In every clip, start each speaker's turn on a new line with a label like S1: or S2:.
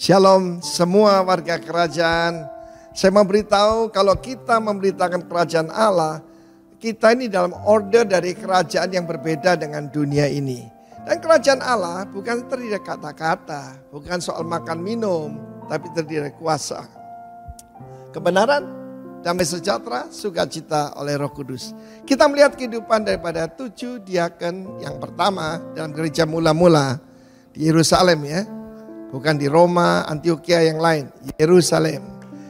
S1: Shalom semua warga kerajaan. Saya mau beritahu kalau kita memberitakan kerajaan Allah, kita ini dalam order dari kerajaan yang berbeda dengan dunia ini. Dan kerajaan Allah bukan terdiri dari kata-kata, bukan soal makan minum, tapi terdiri dari kuasa, kebenaran, damai sejahtera, sukacita oleh Roh Kudus. Kita melihat kehidupan daripada 7 diaken yang pertama dalam gereja mula-mula di Yerusalem ya. Bukan di Roma, Antioquia yang lain, Yerusalem.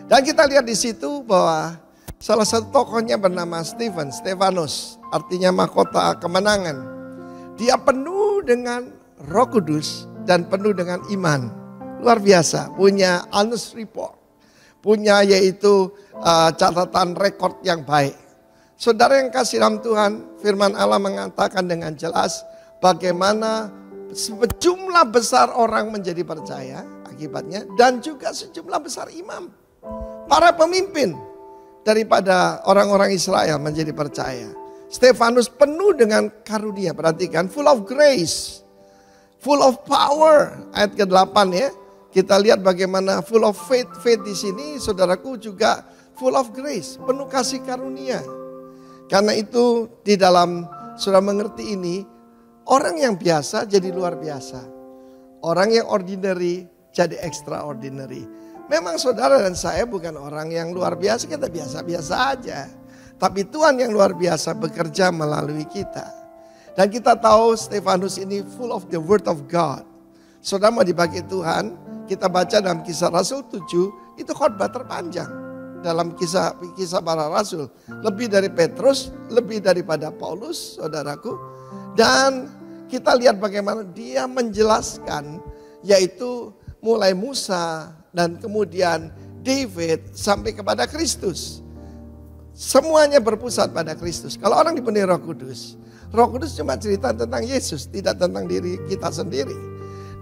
S1: Dan kita lihat di situ bahwa salah satu tokohnya bernama Stefanus, artinya mahkota kemenangan. Dia penuh dengan Roh Kudus dan penuh dengan iman. Luar biasa, punya honest report. Punya yaitu catatan rekor yang baik. Saudara yang kasih dalam Tuhan, firman Allah mengatakan dengan jelas bagaimana sejumlah besar orang menjadi percaya akibatnya, dan juga sejumlah besar imam, para pemimpin daripada orang-orang Israel menjadi percaya. Stefanus penuh dengan karunia, perhatikan, full of grace, full of power. Ayat ke-8 ya, kita lihat bagaimana full of faith. Faith di sini saudaraku juga full of grace, penuh kasih karunia. Karena itu di dalam saudara mengerti ini, orang yang biasa jadi luar biasa. Orang yang ordinary jadi extraordinary. Memang saudara dan saya bukan orang yang luar biasa, kita biasa-biasa aja. Tapi Tuhan yang luar biasa bekerja melalui kita. Dan kita tahu Stefanus ini full of the word of God. Saudara mau dipakai Tuhan, kita baca dalam Kisah Rasul 7, itu khotbah terpanjang. Dalam kisah para rasul. Lebih dari Petrus, lebih daripada Paulus, saudaraku. Dan kita lihat bagaimana dia menjelaskan, yaitu mulai Musa dan kemudian David sampai kepada Kristus. Semuanya berpusat pada Kristus. Kalau orang dipenuhi Roh Kudus cuma cerita tentang Yesus, tidak tentang diri kita sendiri.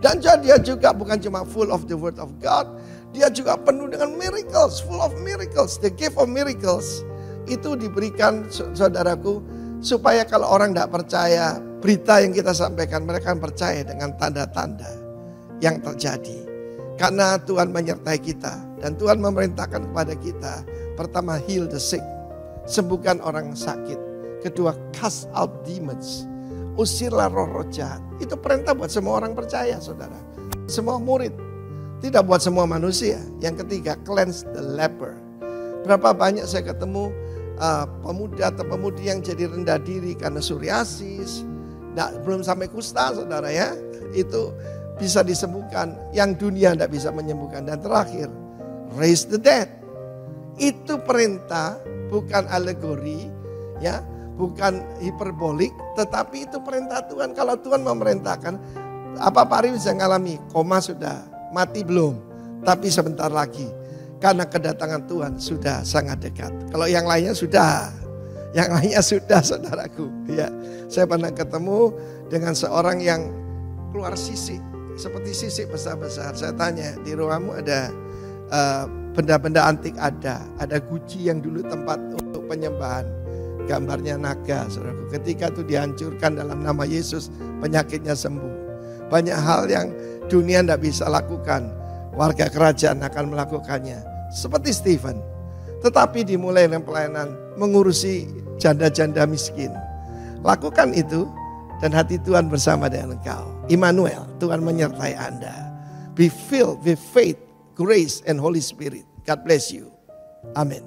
S1: Dan dia juga bukan cuma full of the word of God, dia juga penuh dengan miracles, full of miracles. The gift of miracles itu diberikan saudaraku, supaya kalau orang tidak percaya berita yang kita sampaikan, mereka akan percaya dengan tanda-tanda yang terjadi. Karena Tuhan menyertai kita dan Tuhan memerintahkan kepada kita, pertama heal the sick, sembuhkan orang sakit. Kedua, cast out demons, usirlah roh-roh jahat. Itu perintah buat semua orang percaya, saudara. Semua murid, tidak buat semua manusia. Yang ketiga, cleanse the leper. Berapa banyak saya ketemu pemuda atau pemudi yang jadi rendah diri karena psoriasis, belum sampai kusta, saudara ya. Itu bisa disembuhkan, yang dunia tidak bisa menyembuhkan. Dan terakhir, raise the dead. Itu perintah, bukan alegori, ya, bukan hiperbolik, tetapi itu perintah Tuhan. Kalau Tuhan memerintahkan, apa Pak Ari bisa ngalami koma sudah, mati belum, tapi sebentar lagi, karena kedatangan Tuhan sudah sangat dekat. Kalau yang lainnya sudah, saudaraku. Ya, saya pernah ketemu dengan seorang yang keluar sisik, seperti sisik besar-besar. Saya tanya, di rumahmu ada benda-benda antik? Ada guci yang dulu tempat untuk penyembahan, gambarnya naga, saudaraku. Ketika itu dihancurkan dalam nama Yesus, penyakitnya sembuh. Banyak hal yang dunia tidak bisa lakukan, warga kerajaan akan melakukannya. Seperti Stephen. Tetapi dimulai dengan pelayanan mengurusi janda-janda miskin. Lakukan itu dan hati Tuhan bersama dengan engkau. Immanuel, Tuhan menyertai Anda. Be filled with faith, grace and Holy Spirit. God bless you. Amin.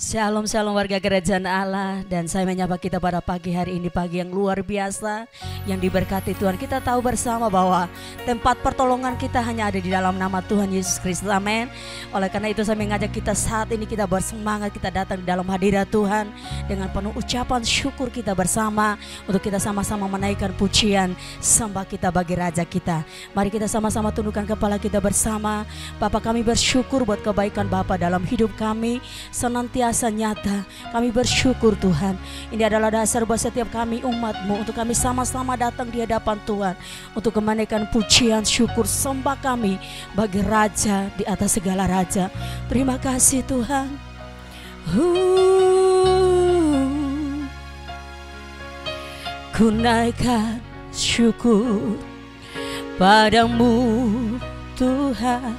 S2: Shalom, shalom warga kerajaan Allah. Dan saya menyapa kita pada pagi hari ini, pagi yang luar biasa, yang diberkati Tuhan. Kita tahu bersama bahwa tempat pertolongan kita hanya ada di dalam nama Tuhan Yesus Kristus. Amin. Oleh karena itu saya mengajak kita saat ini, kita bersemangat, kita datang di dalam hadirat Tuhan dengan penuh ucapan syukur kita bersama, untuk kita sama-sama menaikkan pujian sembah kita bagi Raja kita. Mari kita sama-sama tundukkan kepala kita bersama. Bapa, kami bersyukur buat kebaikan Bapa dalam hidup kami senantiasa nyata. Kami bersyukur Tuhan. Ini adalah dasar buat setiap kami umat-Mu, untuk kami sama-sama datang di hadapan Tuhan, untuk menaikkan pujian syukur sembah kami bagi Raja di atas segala raja. Terima kasih Tuhan. Ku naikkan syukur padamu Tuhan,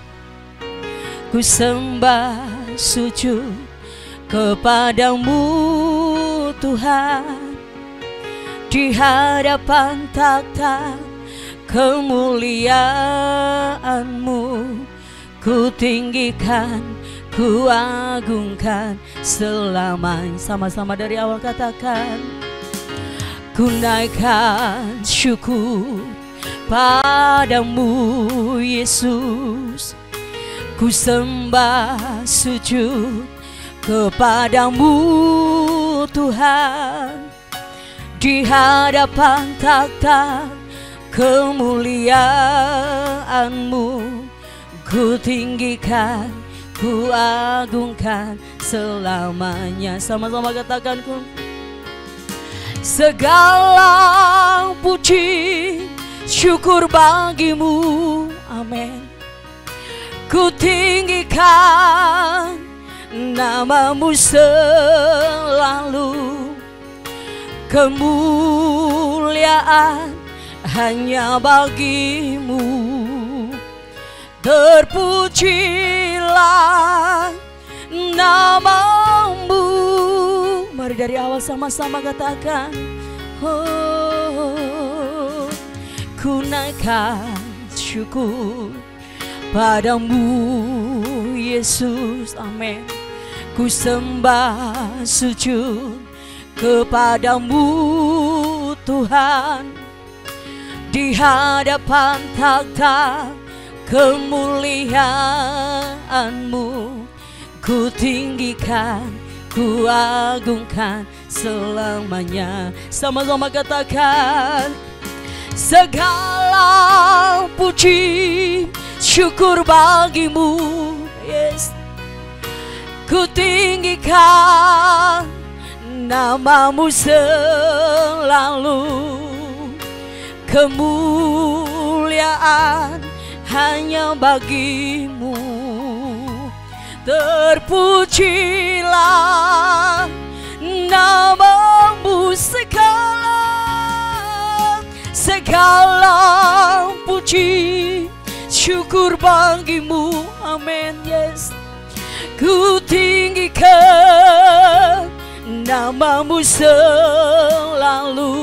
S2: ku sembah sujud kepadamu Tuhan. Di hadapan takhta kemuliaan-Mu, ku tinggikan, ku agungkan selamanya. Sama-sama dari awal katakan, ku naikkan syukur padamu Yesus, ku sembah sujud kepadamu Tuhan. Di hadapan takhta kemuliaan-Mu, ku tinggikan, ku agungkan selamanya. Sama-sama katakan, ku segala puji syukur bagimu, amin. Ku tinggikan nama-Mu selalu, kemuliaan hanya bagimu. Terpujilah nama-Mu. Mari dari awal sama-sama katakan, oh, ku naikkan syukur padamu Yesus, amin. Ku sembah sujud kepadamu Tuhan. Di hadapan takhta kemuliaan-Mu, ku tinggikan, ku agungkan selamanya. Sama-sama katakan, segala puji syukur bagimu, yes. Ku tinggikan nama-Mu selalu, kemuliaan hanya bagimu. Terpujilah nama-Mu, segala puji syukur bagimu, amin, yes. Ku tinggikan nama-Mu selalu,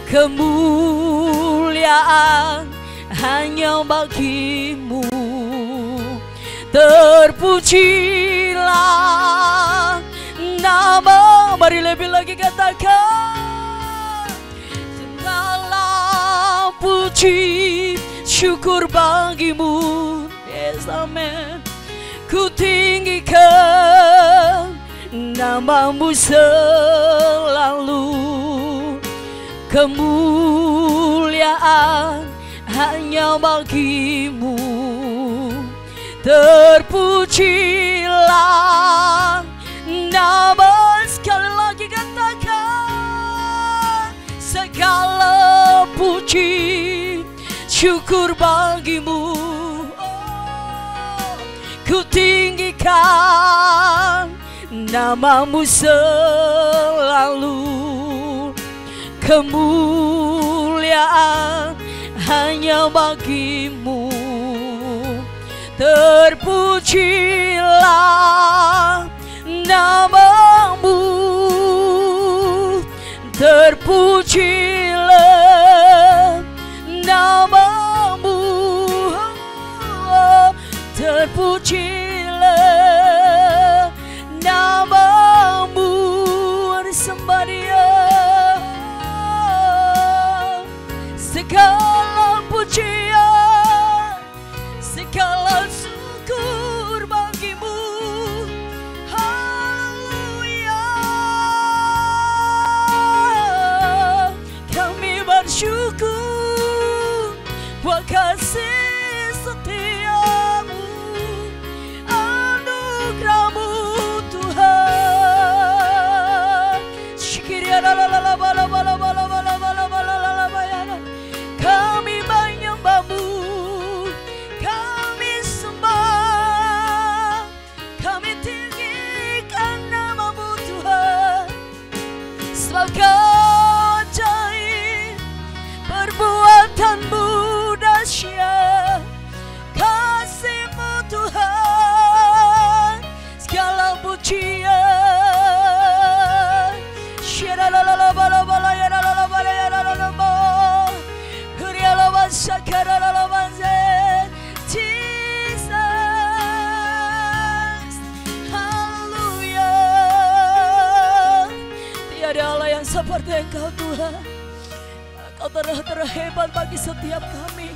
S2: kemuliaan hanya bagimu. Terpujilah nama, mari lebih lagi katakan, segala puji syukur bagimu, yes, amin. Ku tinggikan nama-Mu selalu, kemuliaan hanya bagimu. Terpujilah nama, sekali lagi katakan, segala puji syukur bagimu. Oh, ku tinggikan nama-Mu selalu, kemuliaan hanya bagimu. Terpujilah nama-Mu, terpujilah nama-Mu, oh, terpujilah nama-Mu. Sembah Dia, segala pujian, segala syukur bagimu. Haleluya. seperti Engkau Tuhan. Engkau terhebat bagi setiap kami.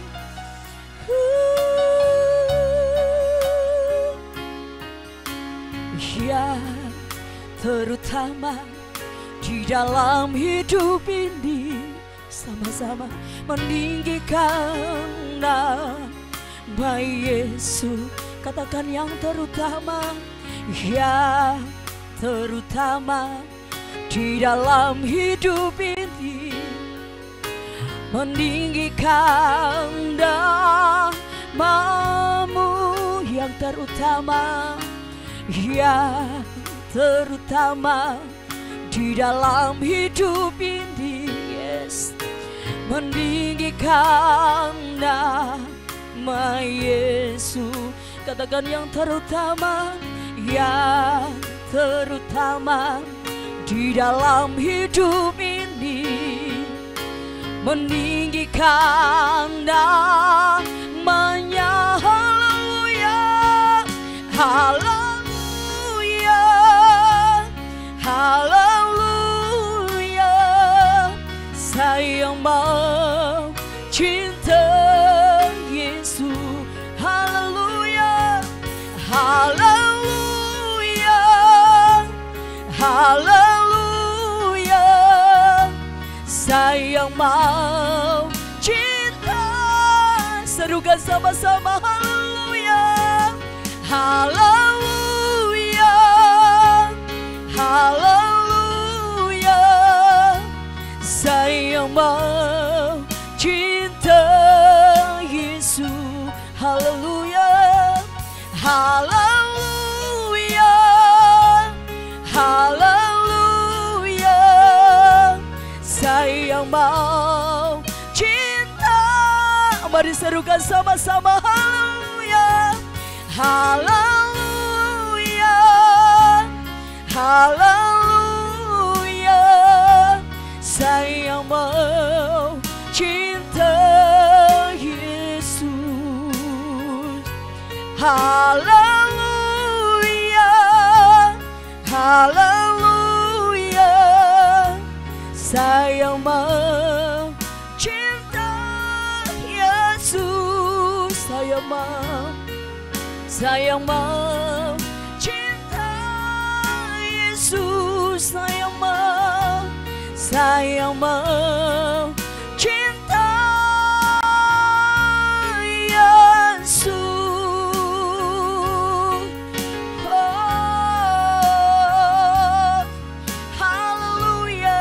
S2: Ya, terutama di dalam hidup ini, sama-sama meninggikan nama Yesus. Katakan yang terutama, ya terutama di dalam hidup ini, meninggikan namamu yang terutama, ya terutama di dalam hidup ini. Yes, meninggikan nama Yesus. Katakan yang terutama, yang terutama di dalam hidup ini, meninggikan namanya. Haleluya, haleluya, haleluya. Saya mau cinta Yesus. Haleluya, haleluya, haleluya. Saya mau cinta. Serukan sama-sama. Haleluya, haleluya, haleluya. Saya mau cinta Yesus. Haleluya, haleluya, haleluya. Saya mau cinta. Mari serukan sama-sama. Haleluya, haleluya, haleluya. Saya mau cinta Yesus. Haleluya, haleluya. Saya mau cinta Yesus. Saya mau cinta Yesus. Saya mau cinta Yesus. Oh, haleluya,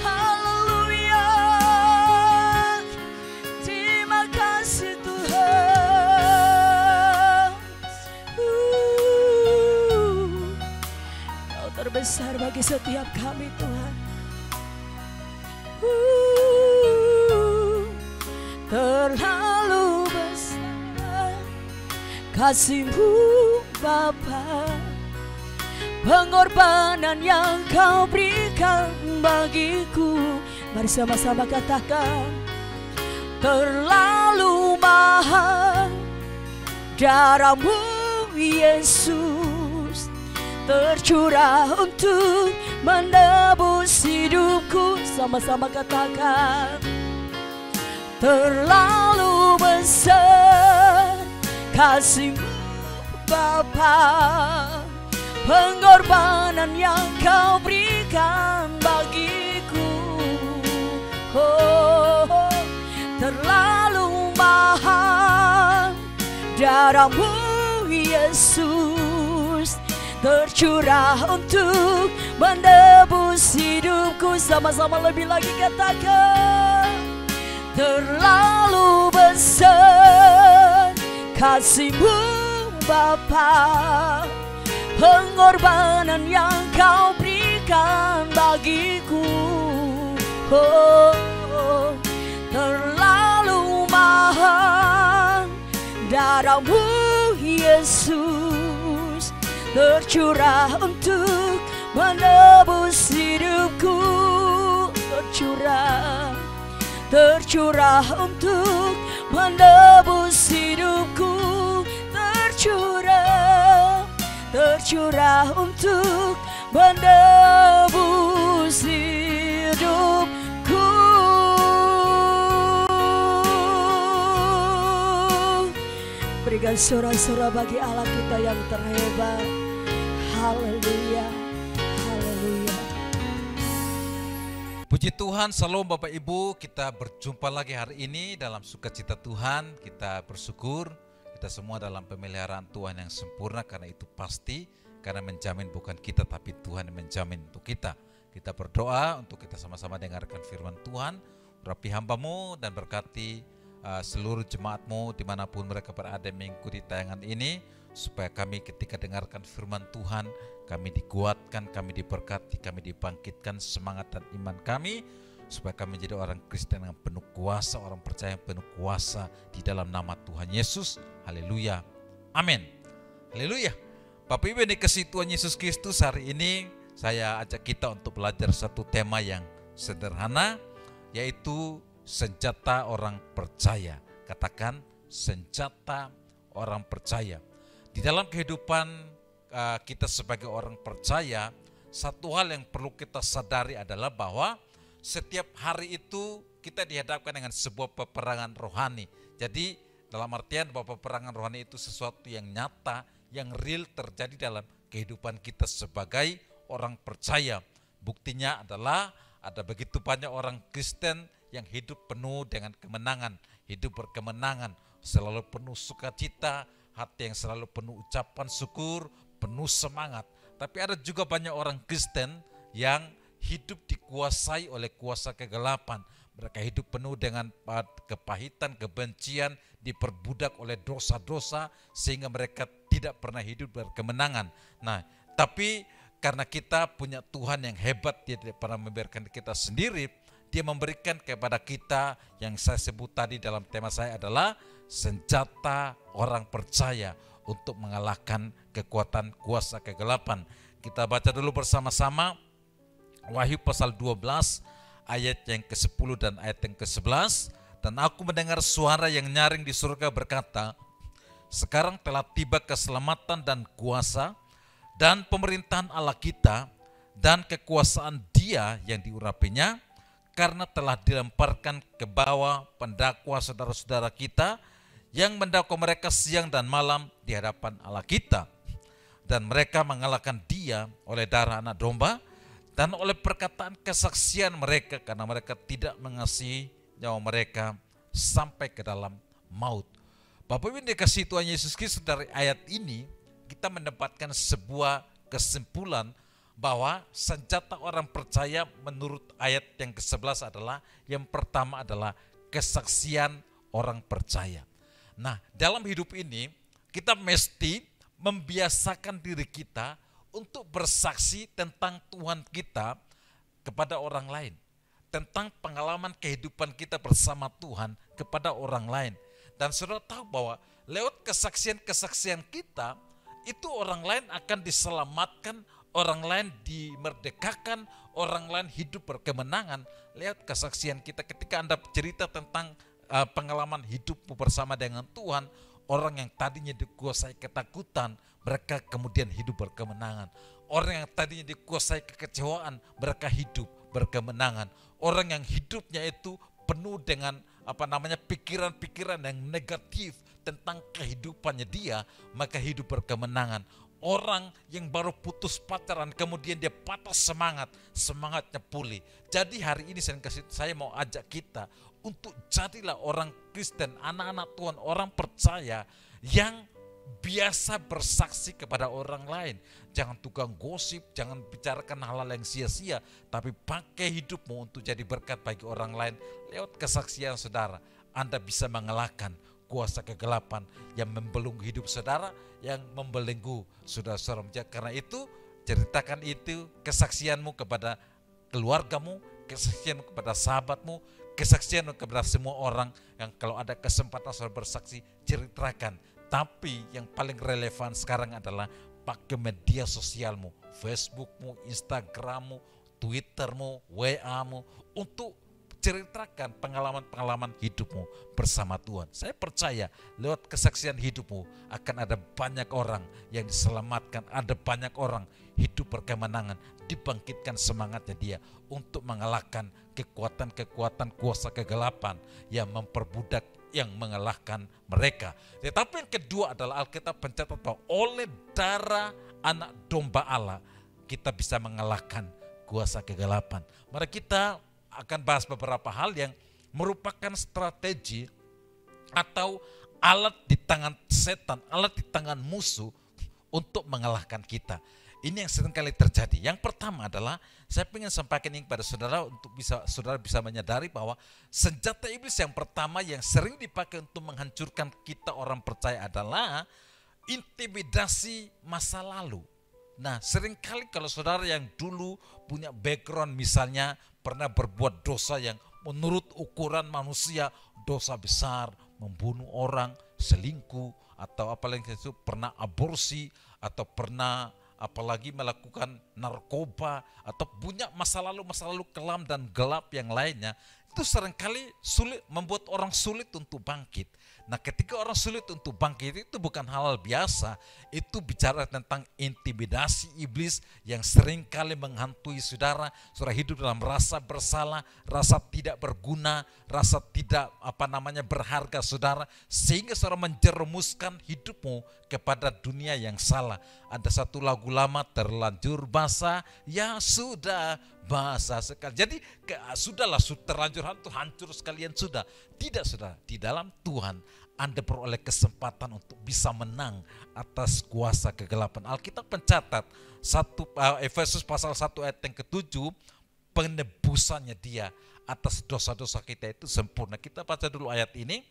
S2: haleluya. Terima kasih Tuhan. Kau terbesar bagi setiap kami Tuhan. Terlalu besar kasih-Mu Bapa, pengorbanan yang Kau berikan bagiku. Mari sama-sama katakan, terlalu mahal darah-Mu Yesus, tercurah untuk menebus hidupku. Sama-sama katakan, terlalu besar kasih-Mu Bapa, pengorbanan yang Kau berikan bagiku. Oh, terlalu mahal darah-Mu Yesus, tercurah untuk menebus hidupku. Sama-sama lebih lagi katakan, terlalu besar kasih-Mu Bapa, pengorbanan yang Kau berikan bagiku. Oh, terlalu mahal darah-Mu Yesus, tercurah untuk menebus hidupku. Tercurah untuk menebus hidupku. tercurah untuk menebus hidupku. Berikan sorak-sorak bagi Allah kita yang terhebat. Haleluya, haleluya.
S3: Puji Tuhan, salam Bapak Ibu, kita berjumpa lagi hari ini dalam sukacita Tuhan. Kita bersyukur kita semua dalam pemeliharaan Tuhan yang sempurna, karena itu pasti, karena menjamin bukan kita tapi Tuhan yang menjamin untuk kita. Kita berdoa untuk kita sama-sama dengarkan firman Tuhan. Urapi hamba-Mu dan berkati seluruh jemaat-Mu dimanapun mereka berada mengikuti tayangan ini, supaya kami ketika dengarkan firman Tuhan, kami dikuatkan, kami diberkati, kami dibangkitkan semangat dan iman kami, supaya kami menjadi orang Kristen yang penuh kuasa, orang percaya yang penuh kuasa di dalam nama Tuhan Yesus. Haleluya, amin. Haleluya. Bapak Ibu yang dikasihi Tuhan Yesus Kristus, hari ini saya ajak kita untuk belajar satu tema yang sederhana, yaitu senjata orang percaya. Katakan senjata orang percaya. Di dalam kehidupan kita sebagai orang percaya, satu hal yang perlu kita sadari adalah bahwa setiap hari itu kita dihadapkan dengan sebuah peperangan rohani. Jadi dalam artian bahwa peperangan rohani itu sesuatu yang nyata, yang real terjadi dalam kehidupan kita sebagai orang percaya. Buktinya adalah ada begitu banyak orang Kristen yang hidup penuh dengan kemenangan, hidup berkemenangan, selalu penuh sukacita, hati yang selalu penuh ucapan syukur, penuh semangat. Tapi ada juga banyak orang Kristen yang hidup dikuasai oleh kuasa kegelapan. Mereka hidup penuh dengan kepahitan, kebencian, diperbudak oleh dosa-dosa, sehingga mereka tidak pernah hidup berkemenangan. Nah, tapi karena kita punya Tuhan yang hebat, Dia tidak pernah membiarkan kita sendiri. Dia memberikan kepada kita yang saya sebut tadi dalam tema saya adalah senjata orang percaya untuk mengalahkan kekuatan kuasa kegelapan. Kita baca dulu bersama-sama Wahyu pasal 12 ayat yang ke-10 dan ayat yang ke-11. Dan aku mendengar suara yang nyaring di surga berkata, sekarang telah tiba keselamatan dan kuasa dan pemerintahan Allah kita dan kekuasaan Dia yang diurapinya, karena telah dilemparkan ke bawah pendakwa saudara-saudara kita yang mendakwa mereka siang dan malam di hadapan Allah kita. Dan mereka mengalahkan Dia oleh darah anak domba dan oleh perkataan kesaksian mereka, karena mereka tidak mengasihi nyawa mereka sampai ke dalam maut. Bapak Ibu dikasihi Tuhan Yesus Kristus, dari ayat ini kita mendapatkan sebuah kesimpulan bahwa senjata orang percaya menurut ayat yang ke-11 adalah, yang pertama adalah kesaksian orang percaya. Nah, dalam hidup ini kita mesti membiasakan diri kita untuk bersaksi tentang Tuhan kita kepada orang lain, tentang pengalaman kehidupan kita bersama Tuhan kepada orang lain. Dan saudara tahu bahwa lewat kesaksian-kesaksian kita, itu orang lain akan diselamatkan, orang lain dimerdekakan, orang lain hidup berkemenangan lewat kesaksian kita. Ketika Anda cerita tentang pengalaman hidupmu bersama dengan Tuhan, orang yang tadinya dikuasai ketakutan, mereka kemudian hidup berkemenangan. Orang yang tadinya dikuasai kekecewaan, mereka hidup berkemenangan. Orang yang hidupnya itu penuh dengan pikiran-pikiran yang negatif tentang kehidupannya dia, maka hidup berkemenangan. Orang yang baru putus pacaran kemudian dia patah semangatnya pulih. Jadi hari ini saya mau ajak kita untuk jadilah orang Kristen, anak-anak Tuhan, orang percaya yang biasa bersaksi kepada orang lain. Jangan tukang gosip, jangan bicarakan hal-hal yang sia-sia, tapi pakai hidupmu untuk jadi berkat bagi orang lain. Lewat kesaksian saudara, Anda bisa mengalahkan kuasa kegelapan yang membelenggu hidup saudara, yang membelenggu saudara-saudara. Karena itu, ceritakan itu kesaksianmu kepada keluargamu, kesaksianmu kepada sahabatmu, kesaksianmu kepada semua orang. Yang kalau ada kesempatan saudara bersaksi, ceritakan. Tapi yang paling relevan sekarang adalah pakai media sosialmu, Facebookmu, Instagrammu, Twittermu, WA-mu, untuk ceritakan pengalaman-pengalaman hidupmu bersama Tuhan. Saya percaya lewat kesaksian hidupmu akan ada banyak orang yang diselamatkan, ada banyak orang hidup berkemenangan, dibangkitkan semangatnya dia untuk mengalahkan kekuatan-kekuatan kuasa kegelapan yang memperbudak, yang mengalahkan mereka. Tetapi yang kedua adalah Alkitab mencatat bahwa oleh darah anak domba Allah kita bisa mengalahkan kuasa kegelapan. Mari kita akan bahas beberapa hal yang merupakan strategi atau alat di tangan setan, alat di tangan musuh untuk mengalahkan kita. Ini yang seringkali terjadi. Yang pertama adalah saya ingin sampaikan ini kepada saudara untuk saudara bisa menyadari bahwa senjata iblis yang pertama yang sering dipakai untuk menghancurkan kita orang percaya adalah intimidasi masa lalu. Nah, seringkali kalau saudara yang dulu punya background misalnya pernah berbuat dosa yang menurut ukuran manusia dosa besar, membunuh orang, selingkuh, atau apalagi itu pernah aborsi, atau pernah apalagi melakukan narkoba, atau punya masa lalu kelam dan gelap yang lainnya, itu seringkali sulit, membuat orang sulit untuk bangkit. Nah, ketika orang sulit untuk bangkit itu bukan hal biasa, itu bicara tentang intimidasi iblis yang seringkali menghantui saudara hidup dalam rasa bersalah, rasa tidak berguna, rasa tidak berharga saudara, sehingga saudara menjerumuskan hidupmu kepada dunia yang salah. Ada satu lagu lama, terlanjur basah, ya sudah basah sekali. Jadi sudahlah, terlanjur hancur sekalian sudah. Tidak saudara, di dalam Tuhan Anda beroleh kesempatan untuk bisa menang atas kuasa kegelapan. Alkitab mencatat Efesus pasal 1 ayat yang ke-7, penebusannya dia atas dosa-dosa kita itu sempurna. Kita baca dulu ayat ini.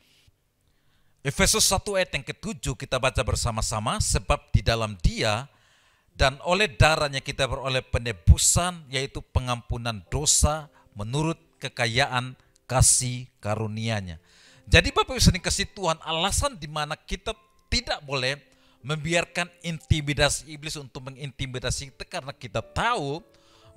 S3: Efesus 1 ayat yang ke-7 kita baca bersama-sama. Sebab di dalam dia dan oleh darahnya kita beroleh penebusan, yaitu pengampunan dosa menurut kekayaan kasih karunia-Nya. Jadi Bapak Ibu sekalian kasih Tuhan, alasan di mana kita tidak boleh membiarkan intimidasi iblis untuk mengintimidasi kita, karena kita tahu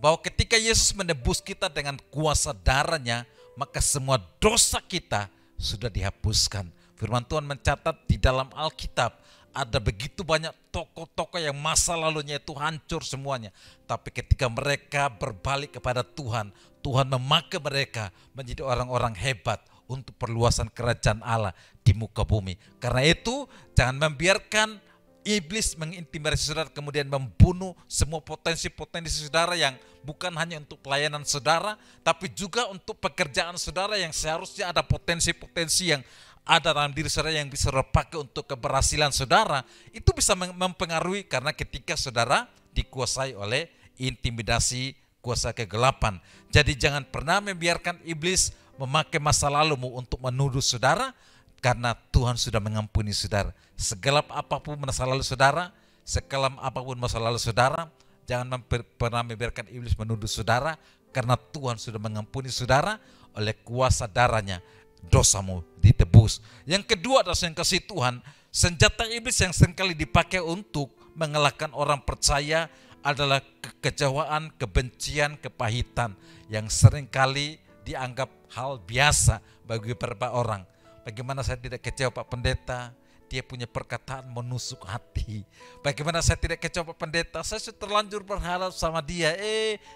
S3: bahwa ketika Yesus menebus kita dengan kuasa darahnya, maka semua dosa kita sudah dihapuskan. Firman Tuhan mencatat di dalam Alkitab, ada begitu banyak tokoh-tokoh yang masa lalunya itu hancur semuanya. Tapi ketika mereka berbalik kepada Tuhan, Tuhan memakai mereka menjadi orang-orang hebat untuk perluasan kerajaan Allah di muka bumi. Karena itu jangan membiarkan iblis mengintimidasi saudara kemudian membunuh semua potensi-potensi saudara yang bukan hanya untuk pelayanan saudara, tapi juga untuk pekerjaan saudara yang seharusnya ada potensi-potensi yang ada dalam diri saudara yang bisa dipakai untuk keberhasilan saudara. Itu bisa mempengaruhi karena ketika saudara dikuasai oleh intimidasi kuasa kegelapan. Jadi jangan pernah membiarkan iblis memakai masa lalumu untuk menuduh saudara, karena Tuhan sudah mengampuni saudara. Segelap apapun masa lalu saudara, sekelam apapun masa lalu saudara, jangan pernah membiarkan iblis menuduh saudara, karena Tuhan sudah mengampuni saudara oleh kuasa darahnya. Dosamu ditebus. Yang kedua adalah yang kasih Tuhan, senjata iblis yang seringkali dipakai untuk mengalahkan orang percaya adalah kekecewaan, kebencian, kepahitan yang seringkali dianggap hal biasa bagi beberapa orang. Bagaimana saya tidak kecewa Pak Pendeta, dia punya perkataan menusuk hati. Bagaimana saya tidak kecewa Pak Pendeta, saya sudah terlanjur berharap sama dia,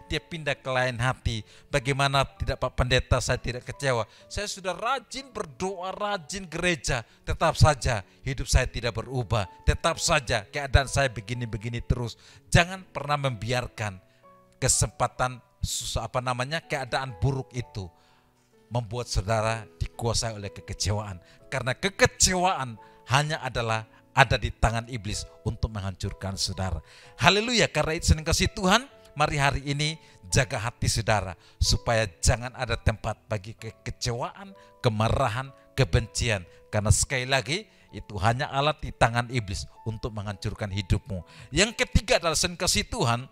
S3: dia pindah ke lain hati. Bagaimana tidak Pak Pendeta, saya tidak kecewa, saya sudah rajin berdoa, rajin gereja, tetap saja hidup saya tidak berubah, tetap saja keadaan saya begini-begini terus. Jangan pernah membiarkan kesempatan keadaan buruk itu membuat saudara dikuasai oleh kekecewaan. Karena kekecewaan hanya ada di tangan iblis untuk menghancurkan saudara. Haleluya. Karena itu senang kasih Tuhan, mari hari ini jaga hati saudara supaya jangan ada tempat bagi kekecewaan, kemarahan, kebencian. Karena sekali lagi itu hanya alat di tangan iblis untuk menghancurkan hidupmu. Yang ketiga adalah senang kasih Tuhan,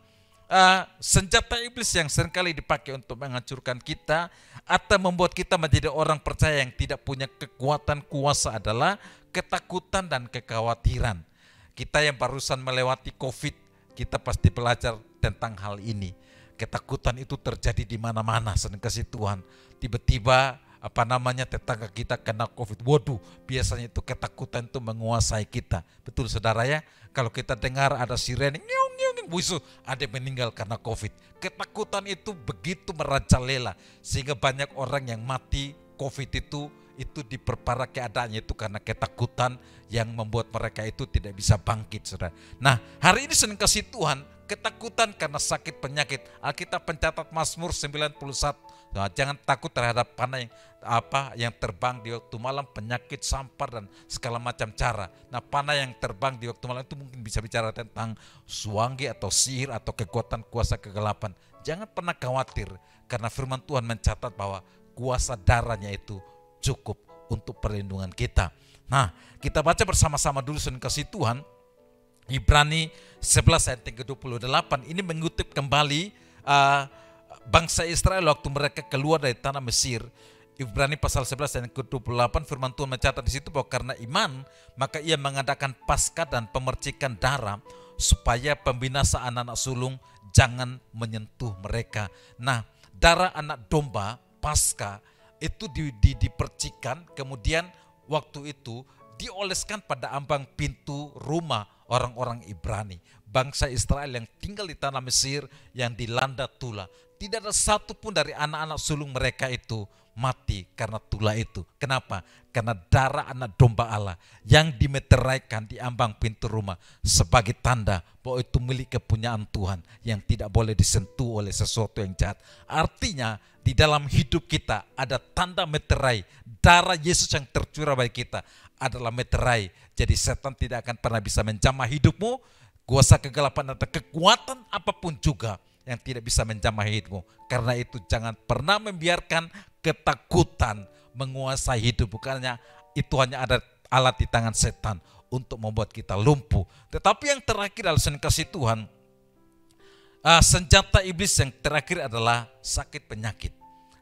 S3: senjata iblis yang seringkali dipakai untuk menghancurkan kita atau membuat kita menjadi orang percaya yang tidak punya kekuatan kuasa adalah ketakutan dan kekhawatiran. Kita yang barusan melewati COVID, kita pasti belajar tentang hal ini. Ketakutan itu terjadi di mana-mana, sering kasih Tuhan. Tiba-tiba tetangga kita kena COVID. Waduh, biasanya itu ketakutan itu menguasai kita. Betul saudara ya, kalau kita dengar ada sirene, ada yang meninggal karena COVID. Ketakutan itu begitu merajalela sehingga banyak orang yang mati COVID itu diperparah keadaannya itu karena ketakutan yang membuat mereka itu tidak bisa bangkit, saudara. Nah, hari ini senang kasih Tuhan, ketakutan karena sakit penyakit. Alkitab pencatat Mazmur 91. Nah, jangan takut terhadap panah yang terbang di waktu malam, penyakit, sampar dan segala macam cara. Nah, panah yang terbang di waktu malam itu mungkin bisa bicara tentang suanggi atau sihir atau kekuatan kuasa kegelapan. Jangan pernah khawatir karena firman Tuhan mencatat bahwa kuasa darahnya itu cukup untuk perlindungan kita. Nah, kita baca bersama-sama dulu saudara kasih Tuhan. Ibrani 11 ayat ke-28 ini mengutip kembali bangsa Israel waktu mereka keluar dari tanah Mesir. Ibrani pasal 11 ayat ke-28 firman Tuhan mencatat di situ bahwa karena iman maka ia mengadakan Paskah dan pemercikan darah supaya pembinasaan anak sulung jangan menyentuh mereka. Nah, darah anak domba Paskah itu dipercikan, kemudian waktu itu dioleskan pada ambang pintu rumah orang-orang Ibrani, bangsa Israel yang tinggal di tanah Mesir yang dilanda tula. Tidak ada satupun dari anak-anak sulung mereka itu mati karena tula itu. Kenapa? Karena darah anak domba Allah yang dimeteraikan di ambang pintu rumah sebagai tanda bahwa itu milik kepunyaan Tuhan yang tidak boleh disentuh oleh sesuatu yang jahat. Artinya di dalam hidup kita ada tanda meterai. Darah Yesus yang tercurah bagi kita adalah meterai. Jadi setan tidak akan pernah bisa menjamah hidupmu. Kuasa kegelapan atau kekuatan apapun juga yang tidak bisa menjamah hidupmu. Karena itu jangan pernah membiarkan ketakutan menguasai hidup. Bukannya itu hanya ada alat di tangan setan untuk membuat kita lumpuh. Tetapi yang terakhir adalah kasih Tuhan. Senjata iblis yang terakhir adalah sakit penyakit.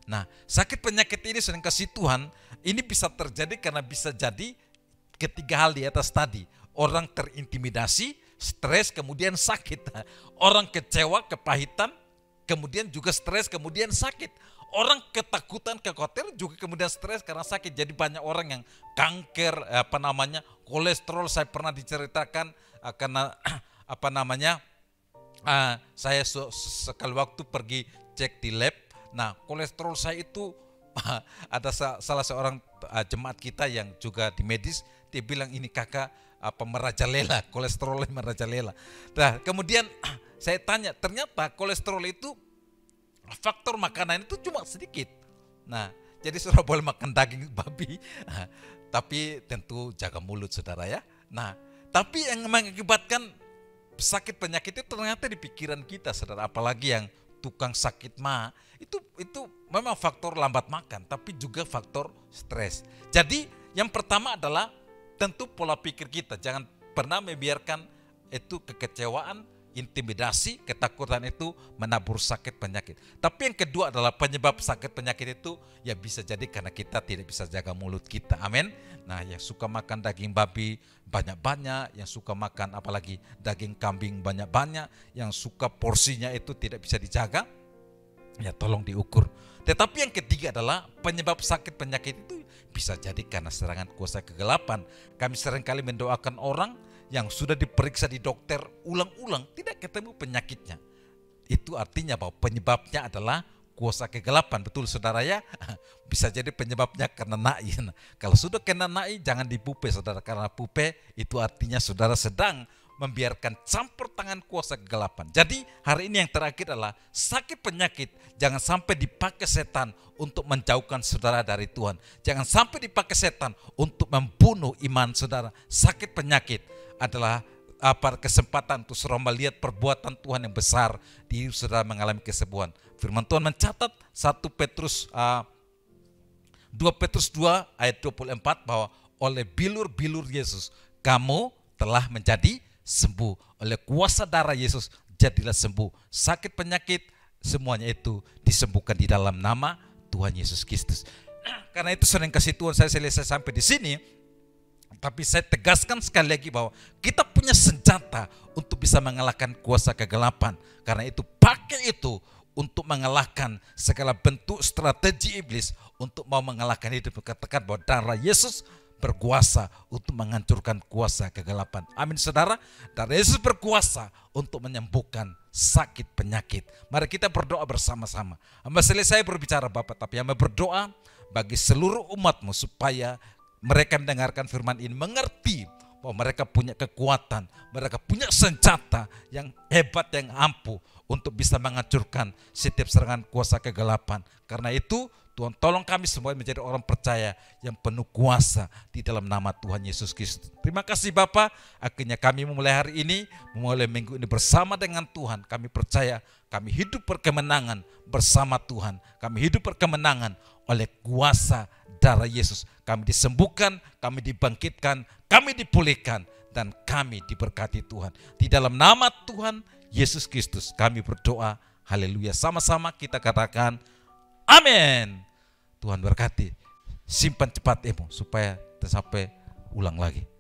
S3: Nah, sakit penyakit ini sering kasih Tuhan, ini bisa terjadi karena bisa jadi ketiga hal di atas tadi. Orang terintimidasi, stres, kemudian sakit. Orang kecewa, kepahitan, kemudian juga stres, kemudian sakit. Orang ketakutan, kekhawatiran juga kemudian stres karena sakit. Jadi banyak orang yang kanker, kolesterol. Saya pernah diceritakan karena saya sekali waktu pergi cek di lab. Nah, kolesterol saya itu ada salah seorang jemaat kita yang juga di medis, dia bilang ini kakak merajalela, kolesterolnya merajalela. Nah, kemudian saya tanya, ternyata kolesterol itu faktor makanan itu cuma sedikit. Nah, jadi saudara boleh makan daging babi, tapi tentu jaga mulut saudara ya. Nah, tapi yang mengakibatkan sakit penyakit itu ternyata di pikiran kita saudara, apalagi yang tukang sakit mah itu memang faktor lambat makan, tapi juga faktor stres. Jadi yang pertama adalah tentu pola pikir kita, jangan pernah membiarkan itu kekecewaan, intimidasi, ketakutan itu menabur sakit penyakit. Tapi yang kedua adalah penyebab sakit penyakit itu ya bisa jadi karena kita tidak bisa jaga mulut kita. Amin. Nah, yang suka makan daging babi banyak-banyak, yang suka makan apalagi daging kambing banyak-banyak, yang suka porsinya itu tidak bisa dijaga, ya tolong diukur. Tetapi yang ketiga adalah penyebab sakit penyakit itu bisa jadi karena serangan kuasa kegelapan. Kami seringkali mendoakan orang yang sudah diperiksa di dokter ulang-ulang tidak ketemu penyakitnya. Itu artinya bahwa penyebabnya adalah kuasa kegelapan. Betul saudara ya? Bisa jadi penyebabnya karena na'i. Kalau sudah kena na'i jangan dipupe saudara, karena pupe itu artinya saudara sedang membiarkan campur tangan kuasa kegelapan. Jadi hari ini yang terakhir adalah sakit penyakit jangan sampai dipakai setan untuk menjauhkan saudara dari Tuhan. Jangan sampai dipakai setan untuk membunuh iman saudara. Sakit penyakit adalah kesempatan untuk saudara melihat perbuatan Tuhan yang besar di hidup saudara mengalami kesembuhan. Firman Tuhan mencatat 2 Petrus 2 ayat 24 bahwa oleh bilur-bilur Yesus kamu telah menjadi sembuh. Oleh kuasa darah Yesus jadilah sembuh. Sakit penyakit semuanya itu disembuhkan di dalam nama Tuhan Yesus Kristus. Karena itu sering kasih Tuhan saya selesai sampai di sini. Tapi saya tegaskan sekali lagi bahwa kita punya senjata untuk bisa mengalahkan kuasa kegelapan. Karena itu pakai itu untuk mengalahkan segala bentuk strategi iblis untuk mau mengalahkan hidup. Katakan bahwa darah Yesus berkuasa untuk menghancurkan kuasa kegelapan. Amin saudara. Darah Yesus berkuasa untuk menyembuhkan sakit penyakit. Mari kita berdoa bersama-sama. Hamba selesai berbicara Bapak, tapi hamba berdoa bagi seluruh umatmu supaya mereka mendengarkan firman ini, mengerti bahwa mereka punya kekuatan, mereka punya senjata yang hebat, yang ampuh untuk bisa menghancurkan setiap serangan kuasa kegelapan. Karena itu Tuhan tolong kami semua menjadi orang percaya yang penuh kuasa di dalam nama Tuhan Yesus Kristus. Terima kasih Bapak, akhirnya kami memulai hari ini, memulai minggu ini bersama dengan Tuhan. Kami percaya kami hidup berkemenangan bersama Tuhan. Kami hidup berkemenangan oleh kuasa darah Yesus. Kami disembuhkan, kami dibangkitkan, kami dipulihkan, dan kami diberkati Tuhan. Di dalam nama Tuhan Yesus Kristus kami berdoa. Haleluya. Sama-sama kita katakan amin. Tuhan berkati. Simpan cepat supaya sampai ulang lagi.